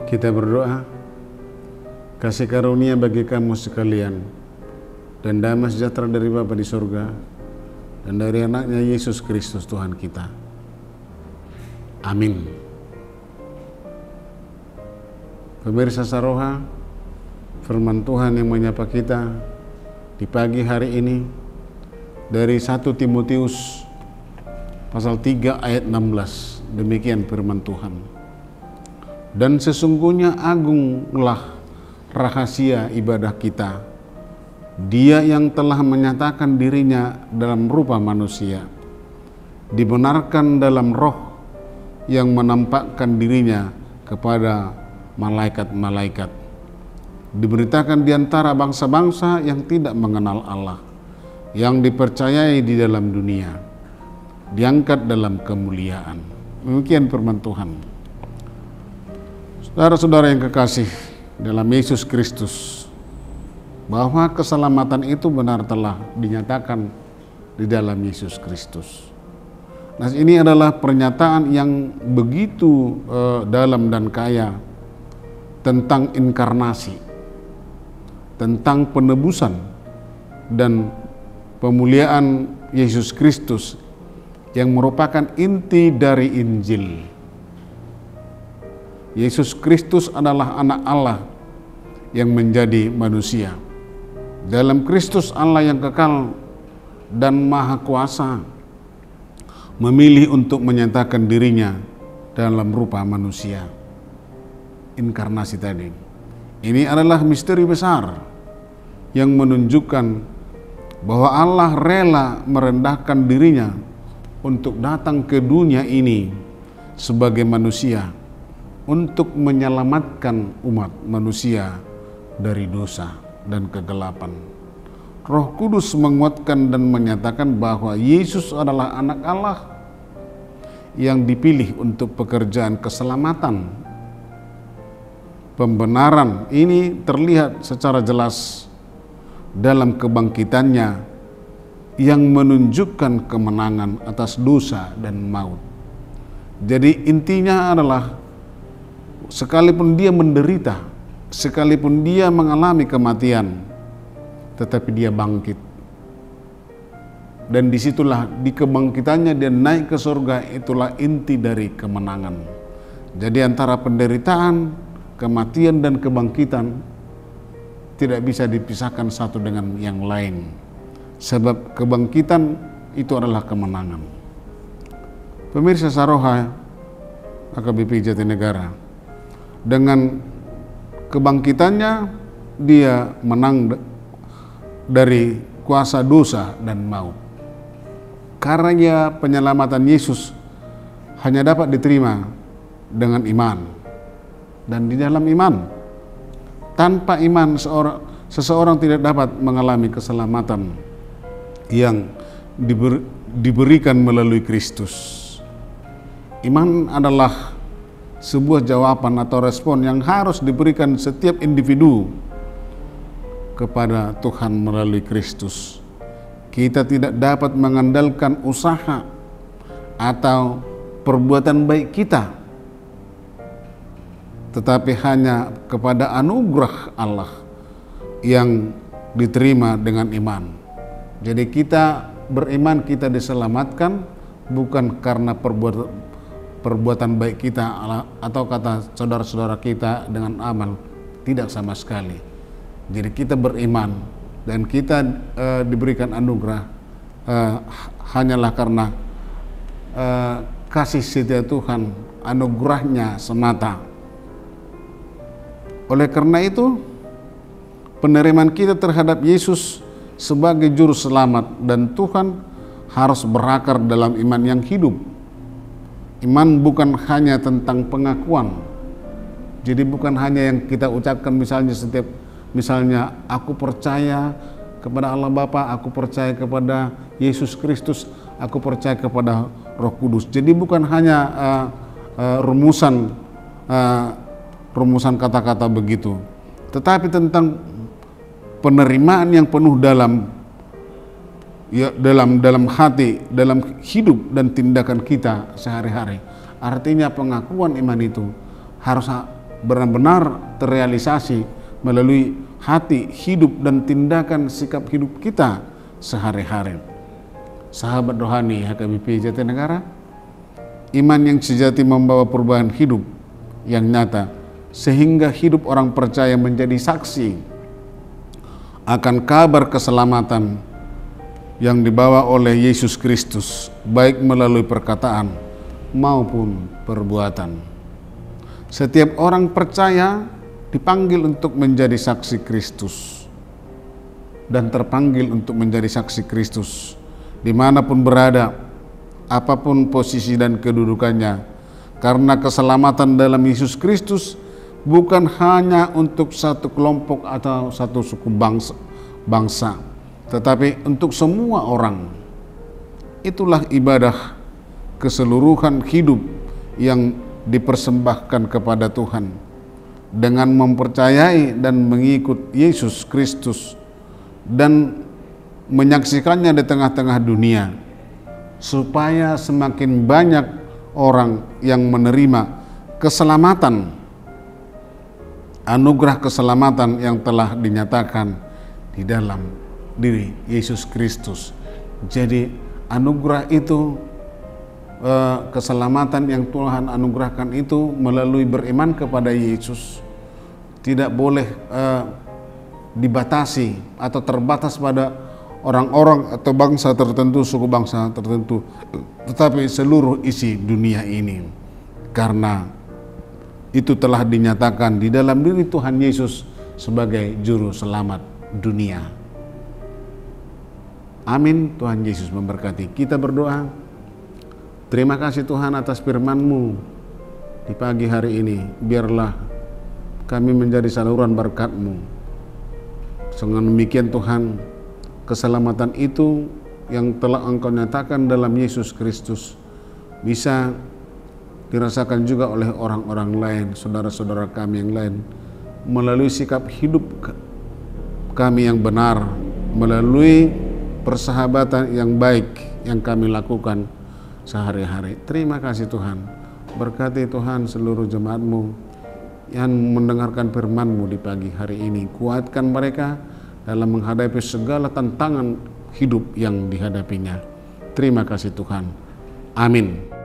Kita berdoa, kasih karunia bagi kamu sekalian, dan damai sejahtera dari Bapa di surga, dan dari anaknya Yesus Kristus Tuhan kita. Amin. Pemirsa Saroha, firman Tuhan yang menyapa kita di pagi hari ini dari 1 Timotius pasal 3 ayat 16. Demikian firman Tuhan. Dan sesungguhnya agunglah rahasia ibadah kita, Dia yang telah menyatakan dirinya dalam rupa manusia, dibenarkan dalam roh yang menampakkan dirinya kepada malaikat-malaikat, diberitakan di antara bangsa-bangsa yang tidak mengenal Allah, yang dipercayai di dalam dunia, diangkat dalam kemuliaan. Demikian firman Tuhan. Saudara-saudara yang kekasih dalam Yesus Kristus, bahwa keselamatan itu benar telah dinyatakan di dalam Yesus Kristus. Nah, ini adalah pernyataan yang begitu dalam dan kaya tentang inkarnasi, tentang penebusan dan pemuliaan Yesus Kristus yang merupakan inti dari Injil. Yesus Kristus adalah anak Allah yang menjadi manusia. Dalam Kristus Allah yang kekal dan maha kuasa memilih untuk menyatakan dirinya dalam rupa manusia. Inkarnasi tadi. Ini adalah misteri besar yang menunjukkan bahwa Allah rela merendahkan dirinya untuk datang ke dunia ini sebagai manusia untuk menyelamatkan umat manusia dari dosa dan kegelapan. Roh Kudus menguatkan dan menyatakan bahwa Yesus adalah anak Allah yang dipilih untuk pekerjaan keselamatan. Pembenaran ini terlihat secara jelas dalam kebangkitannya yang menunjukkan kemenangan atas dosa dan maut. Jadi intinya adalah sekalipun dia menderita, sekalipun dia mengalami kematian, tetapi dia bangkit. Dan disitulah di kebangkitannya dia naik ke surga, itulah inti dari kemenangan. Jadi antara penderitaan, kematian dan kebangkitan tidak bisa dipisahkan satu dengan yang lain. Sebab kebangkitan itu adalah kemenangan. Pemirsa Saroha AKBP Jatinegara, dengan kebangkitannya dia menang dari kuasa dosa dan maut. Karena penyelamatan Yesus hanya dapat diterima dengan iman. Dan di dalam iman, tanpa iman seseorang tidak dapat mengalami keselamatan yang diberikan melalui Kristus. Iman adalah sebuah jawaban atau respon yang harus diberikan setiap individu kepada Tuhan melalui Kristus. Kita tidak dapat mengandalkan usaha atau perbuatan baik kita, tetapi hanya kepada anugerah Allah yang diterima dengan iman. Jadi kita beriman, kita diselamatkan bukan karena perbuatan baik kita atau kata saudara-saudara kita dengan amal, tidak sama sekali. Jadi kita beriman dan kita diberikan anugerah hanyalah karena kasih setia Tuhan, anugerahnya semata. Oleh karena itu, penerimaan kita terhadap Yesus sebagai juru selamat dan Tuhan harus berakar dalam iman yang hidup. Iman bukan hanya tentang pengakuan. Jadi bukan hanya yang kita ucapkan misalnya aku percaya kepada Allah Bapa, aku percaya kepada Yesus Kristus, aku percaya kepada Roh Kudus. Jadi bukan hanya rumusan kata-kata begitu, tetapi tentang penerimaan yang penuh dalam hati, dalam hidup dan tindakan kita sehari-hari. Artinya pengakuan iman itu harus benar-benar terrealisasi melalui hati, hidup, dan tindakan sikap hidup kita sehari-hari. Sahabat rohani HKBP Jatinegara, iman yang sejati membawa perubahan hidup yang nyata, sehingga hidup orang percaya menjadi saksi akan kabar keselamatan yang dibawa oleh Yesus Kristus, baik melalui perkataan maupun perbuatan. Setiap orang percaya dipanggil untuk menjadi saksi Kristus dan terpanggil untuk menjadi saksi Kristus dimanapun berada, apapun posisi dan kedudukannya, karena keselamatan dalam Yesus Kristus bukan hanya untuk satu kelompok atau satu suku bangsa, tetapi untuk semua orang. Itulah ibadah keseluruhan hidup yang dipersembahkan kepada Tuhan dengan mempercayai dan mengikut Yesus Kristus dan menyaksikannya di tengah-tengah dunia, supaya semakin banyak orang yang menerima keselamatan, anugerah keselamatan yang telah dinyatakan di dalam diri Yesus Kristus. Jadi anugerah itu, keselamatan yang Tuhan anugerahkan itu melalui beriman kepada Yesus, tidak boleh dibatasi atau terbatas pada orang-orang atau bangsa tertentu, suku bangsa tertentu, tetapi seluruh isi dunia ini, karena itu telah dinyatakan di dalam diri Tuhan Yesus sebagai juru selamat dunia. Amin. Tuhan Yesus memberkati. Kita berdoa. Terima kasih Tuhan atas firman-Mu di pagi hari ini. Biarlah kami menjadi saluran berkat-Mu. Dengan demikian Tuhan, keselamatan itu yang telah Engkau nyatakan dalam Yesus Kristus bisa dirasakan juga oleh orang-orang lain, saudara-saudara kami yang lain, melalui sikap hidup kami yang benar, melalui persahabatan yang baik yang kami lakukan sehari-hari. Terima kasih Tuhan. Berkati Tuhan seluruh jemaat-Mu yang mendengarkan firman-Mu di pagi hari ini. Kuatkan mereka dalam menghadapi segala tantangan hidup yang dihadapinya. Terima kasih Tuhan. Amin.